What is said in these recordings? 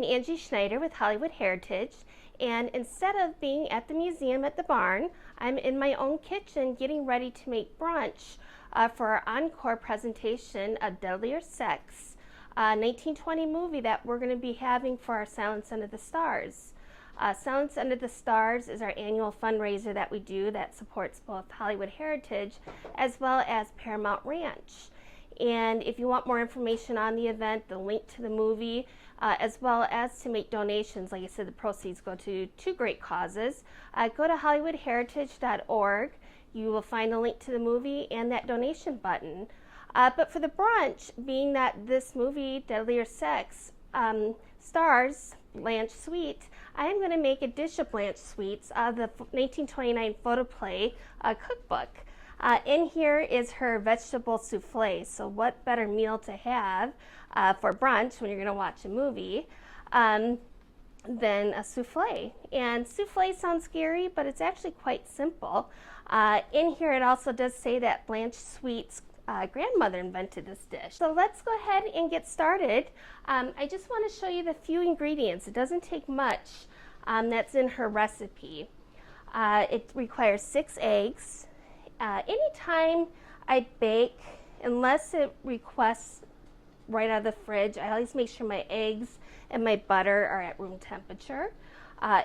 I'm Angie Schneider with Hollywood Heritage, and instead of being at the museum at the barn, I'm in my own kitchen getting ready to make brunch for our encore presentation of Deadlier Sex, a 1920 movie that we're going to be having for our Silence Under the Stars. Silence Under the Stars is our annual fundraiser that we do that supports both Hollywood Heritage as well as Paramount Ranch. And if you want more information on the event, the link to the movie, as well as to make donations, like I said, the proceeds go to two great causes. Go to hollywoodheritage.org. You will find a link to the movie and that donation button. But for the brunch, being that this movie, Deadlier Sex, stars Blanche Sweet, I am going to make a dish of Blanche Sweet's, the 1929 Photoplay Cookbook. In here is her vegetable soufflé. So what better meal to have for brunch when you're going to watch a movie than a soufflé. And soufflé sounds scary, but it's actually quite simple. In here it also does say that Blanche Sweet's grandmother invented this dish. So let's go ahead and get started. I just want to show you the few ingredients. It doesn't take much that's in her recipe. It requires 6 eggs. Anytime I bake, unless it requests right out of the fridge, I always make sure my eggs and my butter are at room temperature.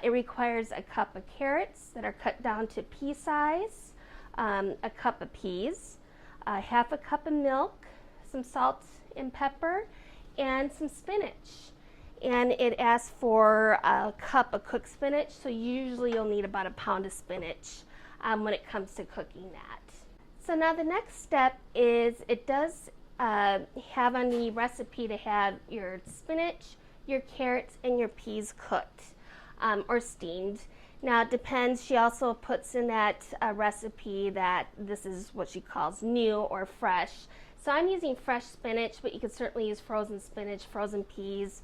It requires a cup of carrots that are cut down to pea size, a cup of peas, half a cup of milk, some salt and pepper, and some spinach. And it asks for a cup of cooked spinach, so usually you'll need about a pound of spinach when it comes to cooking that. So now the next step is it does have on the recipe to have your spinach, your carrots, and your peas cooked or steamed. Now it depends. She also puts in that recipe that this is what she calls new or fresh. So I'm using fresh spinach, but you can certainly use frozen spinach, frozen peas.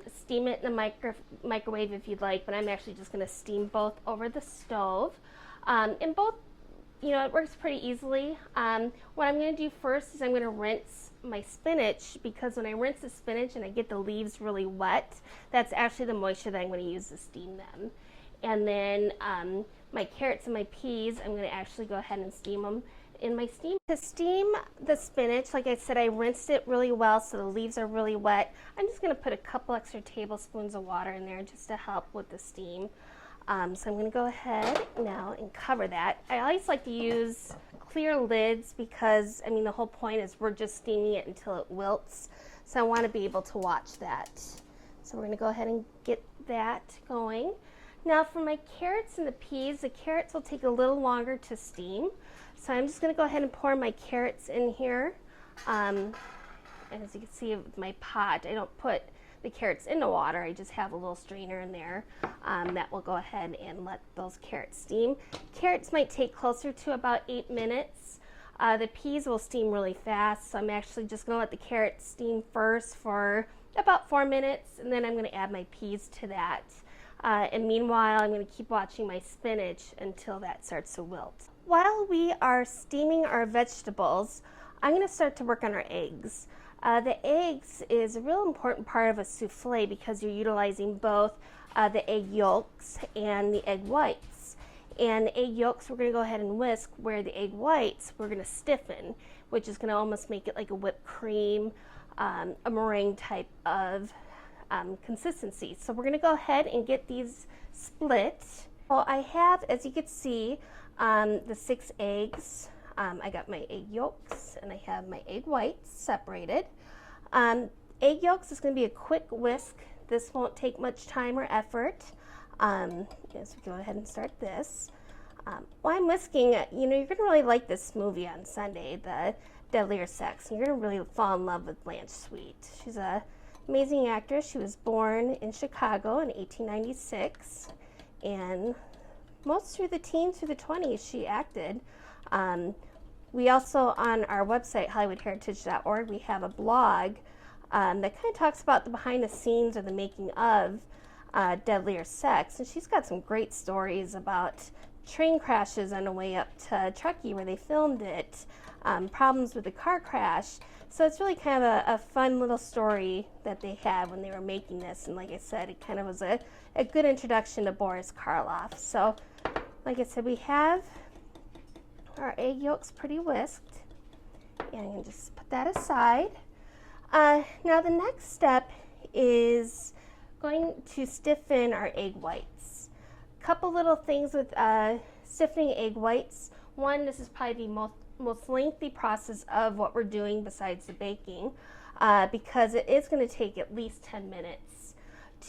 Steam it in the microwave if you'd like, but I'm actually just going to steam both over the stove. And both, you know, it works pretty easily. What I'm going to do first is I'm going to rinse my spinach, because when I rinse the spinach and I get the leaves really wet, that's actually the moisture that I'm going to use to steam them. And then my carrots and my peas, I'm going to actually go ahead and steam them in my steam. To steam the spinach, like I said, I rinsed it really well so the leaves are really wet. I'm just going to put a couple extra tablespoons of water in there just to help with the steam. So I'm going to go ahead now and cover that. I always like to use clear lids because, I mean, the whole point is we're just steaming it until it wilts. So I want to be able to watch that. So we're going to go ahead and get that going. Now for my carrots and the peas, the carrots will take a little longer to steam. So I'm just going to go ahead and pour my carrots in here. And as you can see with my pot, I don't put the carrots in the water. I just have a little strainer in there that will go ahead and let those carrots steam. Carrots might take closer to about 8 minutes. The peas will steam really fast, so I'm actually just going to let the carrots steam first for about 4 minutes, and then I'm going to add my peas to that. And meanwhile, I'm going to keep watching my spinach until that starts to wilt. While we are steaming our vegetables, I'm going to start to work on our eggs. The eggs is a real important part of a souffle because you're utilizing both the egg yolks and the egg whites. And the egg yolks we're going to go ahead and whisk, where the egg whites we're going to stiffen, which is going to almost make it like a whipped cream, a meringue type of consistency. So we're going to go ahead and get these split. Well, I have, as you can see, the 6 eggs. I got my egg yolks and I have my egg whites separated. Egg yolks is going to be a quick whisk. This won't take much time or effort. Yes, we go ahead and start this. While I'm whisking, you know, you're going to really like this movie on Sunday, the Deadlier Sex. And you're going to really fall in love with Blanche Sweet. She's an amazing actress. She was born in Chicago in 1896. And most through the teens, through the 20s, she acted. We also, on our website, hollywoodheritage.org, we have a blog that kind of talks about the behind the scenes or the making of Deadlier Sex. And she's got some great stories about train crashes on the way up to Truckee where they filmed it, problems with the car crash. So it's really kind of a fun little story that they had when they were making this. And like I said, it kind of was a good introduction to Boris Karloff. So like I said, we have our egg yolks pretty whisked. And I'm going to just put that aside. Now the next step is going to stiffen our egg whites. A couple little things with stiffening egg whites. One, this is probably the most lengthy process of what we're doing besides the baking, because it is going to take at least 10 minutes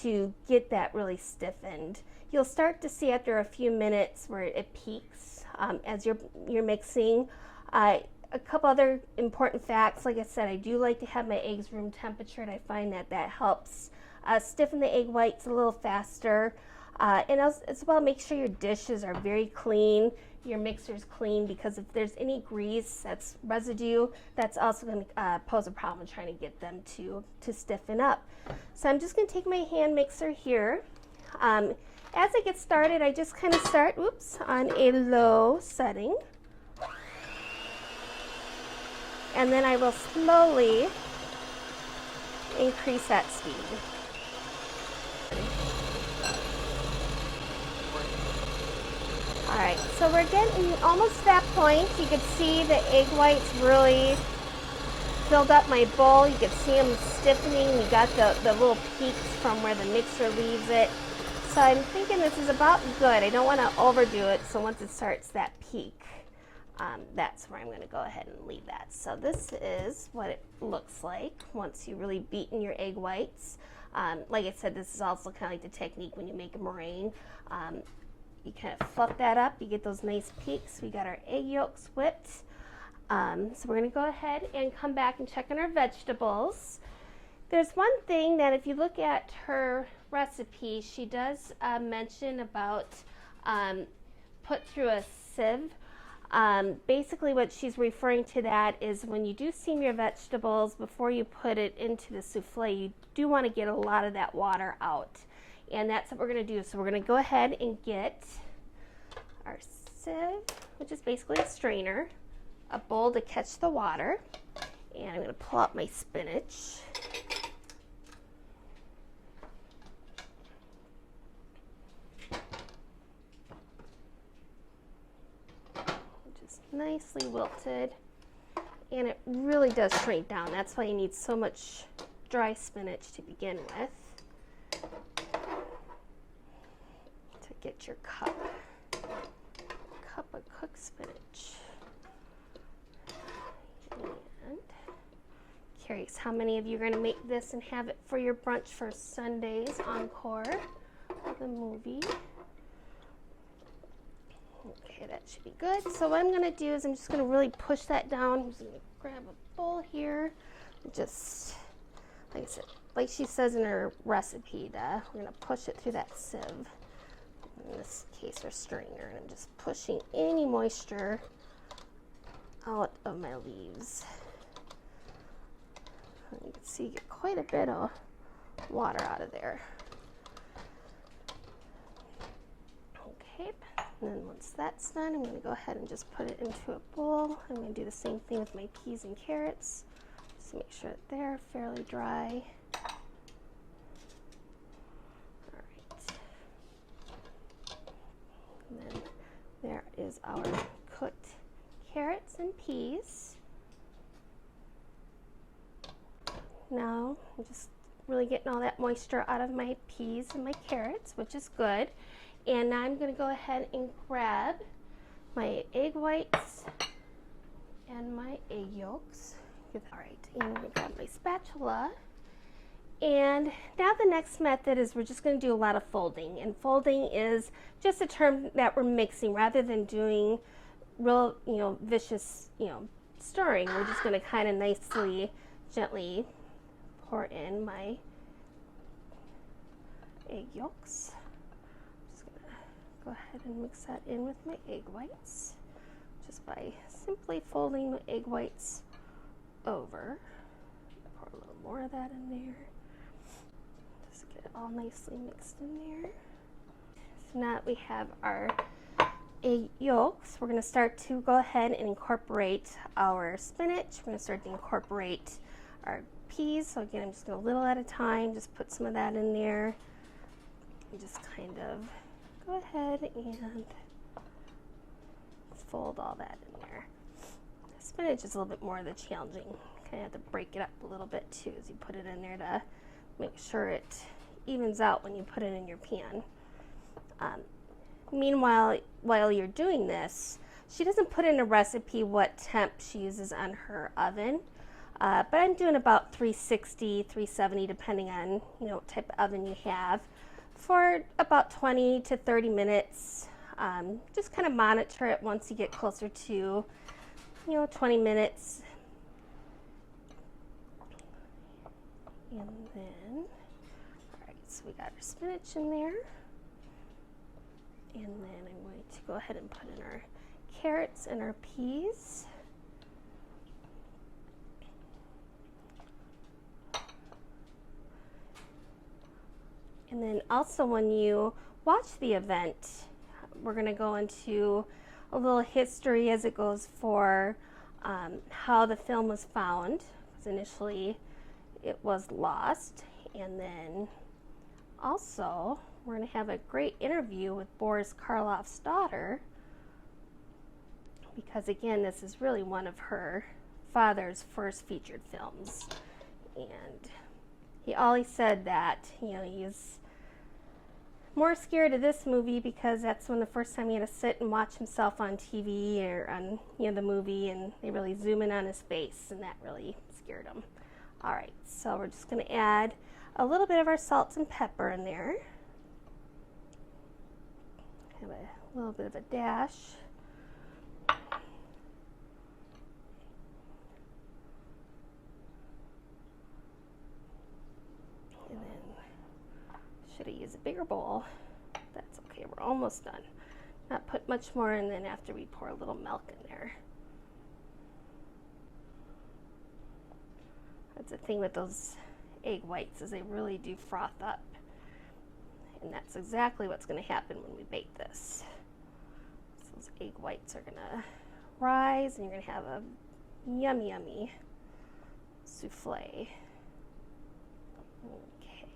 to get that really stiffened. You'll start to see after a few minutes where it peaks as you're mixing. A couple other important facts, like I said, I do like to have my eggs room temperature, and I find that helps stiffen the egg whites a little faster. And as well, make sure your dishes are very clean, your mixer's clean, because if there's any grease, that's residue, that's also going to pose a problem trying to get them to stiffen up. So I'm just going to take my hand mixer here. As I get started, I just kind of start, on a low setting. And then I will slowly increase that speed. All right, so we're getting almost to that point. You can see the egg whites really filled up my bowl. You can see them stiffening. You got the little peaks from where the mixer leaves it. So I'm thinking this is about good. I don't want to overdo it, so once it starts that peak, that's where I'm going to go ahead and leave that. So this is what it looks like once you really beaten your egg whites. Like I said, this is also kind of like the technique when you make a meringue. You kind of fluff that up, you get those nice peaks. We got our egg yolks whipped. So we're going to go ahead and come back and check on our vegetables. There's one thing that if you look at her recipe, she does mention about put through a sieve. Basically what she's referring to that is when you do steam your vegetables before you put it into the souffle, you do want to get a lot of that water out. And that's what we're going to do. So we're going to go ahead and get our sieve, which is basically a strainer, a bowl to catch the water, and I'm going to pull out my spinach. Just nicely wilted, and it really does shrink down. That's why you need so much dry spinach to begin with. Get your cup of cooked spinach. And curious how many of you are going to make this and have it for your brunch for Sunday's encore of the movie. Okay, that should be good. So what I'm going to do is I'm just going to really push that down. I'm just going to grab a bowl here. Just, like I said, like she says in her recipe, we're going to push it through that sieve. In this case, our strainer, and I'm just pushing any moisture out of my leaves. And you can see you get quite a bit of water out of there. Okay, and then once that's done, I'm going to go ahead and just put it into a bowl. I'm going to do the same thing with my peas and carrots. Just make sure that they're fairly dry. And then there is our cooked carrots and peas. Now I'm just really getting all that moisture out of my peas and my carrots, which is good. And now I'm going to go ahead and grab my egg whites and my egg yolks. All right, and I'm going to grab my spatula. And now the next method is we're just going to do a lot of folding. And folding is just a term that we're mixing rather than doing real, vicious, stirring. We're just going to kind of nicely, gently pour in my egg yolks. Just going to go ahead and mix that in with my egg whites just by simply folding the egg whites over. Pour a little more of that in there. Get it all nicely mixed in there. So now that we have our egg yolks. We're going to start to go ahead and incorporate our spinach. We're going to start to incorporate our peas. So again, I'm just going to a little at a time, just put some of that in there. And just kind of go ahead and fold all that in there. The spinach is a little bit more of the challenging. Kind of have to break it up a little bit too as you put it in there to make sure it evens out when you put it in your pan. Meanwhile, while you're doing this, she doesn't put in a recipe what temp she uses on her oven, but I'm doing about 360, 370 depending on what type of oven you have, for about 20 to 30 minutes. Just kind of monitor it once you get closer to 20 minutes. And then, all right, so we got our spinach in there. And then I'm going to go ahead and put in our carrots and our peas. And then also when you watch the event, we're going to go into a little history as it goes for how the film was found, because initially it was lost. And then also we're going to have a great interview with Boris Karloff's daughter, because again, this is really one of her father's first featured films. And he always said that he's more scared of this movie because that's when the first time he had to sit and watch himself on TV or on the movie, and they really zoom in on his face, and that really scared him. All right, so we're just going to add a little bit of our salt and pepper in there. Have a little bit of a dash. And then, should have used a bigger bowl. That's okay, we're almost done. Not put much more in, then after we pour a little milk in there. That's the thing with those egg whites, is they really do froth up. And that's exactly what's going to happen when we bake this. So those egg whites are going to rise, and you're going to have a yummy, yummy souffle. Okay.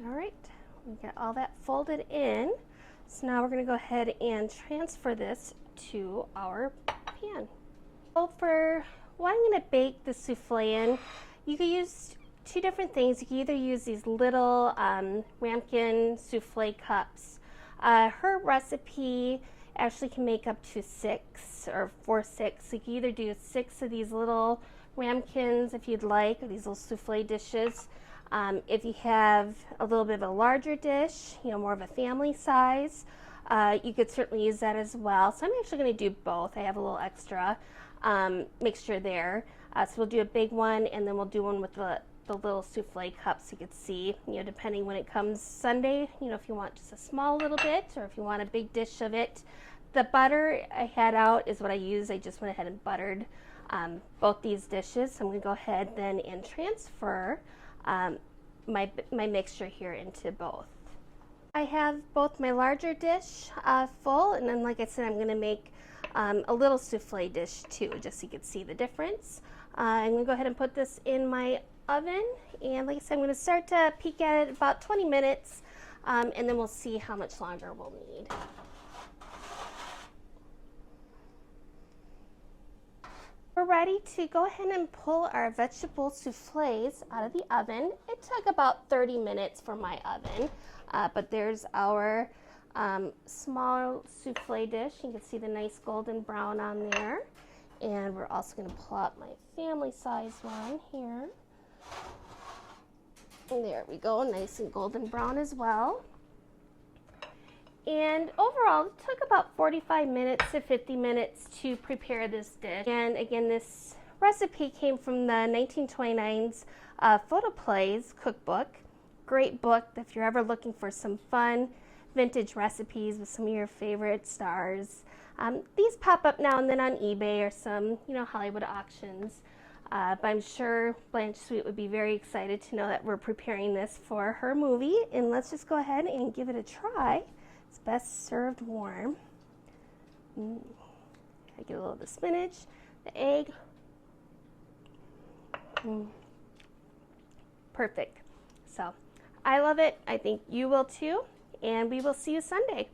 All right, we got all that folded in. So now we're going to go ahead and transfer this to our pan. So for what I'm going to bake the souffle in, you could use two different things. You can either use these little ramekin souffle cups. Her recipe actually can make up to 6 or 4, 6. So you can either do 6 of these little ramekins if you'd like, or these little souffle dishes. If you have a little bit of a larger dish, more of a family size, you could certainly use that as well. So I'm actually going to do both. I have a little extra mixture there. So we'll do a big one, and then we'll do one with the little souffle cups. You could see, depending when it comes Sunday, if you want just a small little bit, or if you want a big dish of it. The butter I had out is what I used. I just went ahead and buttered both these dishes. So I'm going to go ahead then and transfer my mixture here into both. I have both my larger dish full, and then like I said, I'm going to make a little souffle dish too, just so you can see the difference. I'm going to go ahead and put this in my oven, and like I said, I'm going to start to peek at it about 20 minutes, and then we'll see how much longer we'll need. We're ready to go ahead and pull our vegetable souffles out of the oven. It took about 30 minutes for my oven, but there's our small souffle dish. You can see the nice golden brown on there. And we're also going to pull out my family size one here. And there we go, nice and golden brown as well. And overall, it took about 45 minutes to 50 minutes to prepare this dish. And again, this recipe came from the 1929's Photoplay Cookbook. Great book if you're ever looking for some fun vintage recipes with some of your favorite stars. These pop up now and then on eBay or some, Hollywood auctions. But I'm sure Blanche Sweet would be very excited to know that we're preparing this for her movie. And let's just go ahead and give it a try It's best served warm. I get a little of the spinach, the egg. Perfect. So I love it. I think you will too. And we will see you Sunday.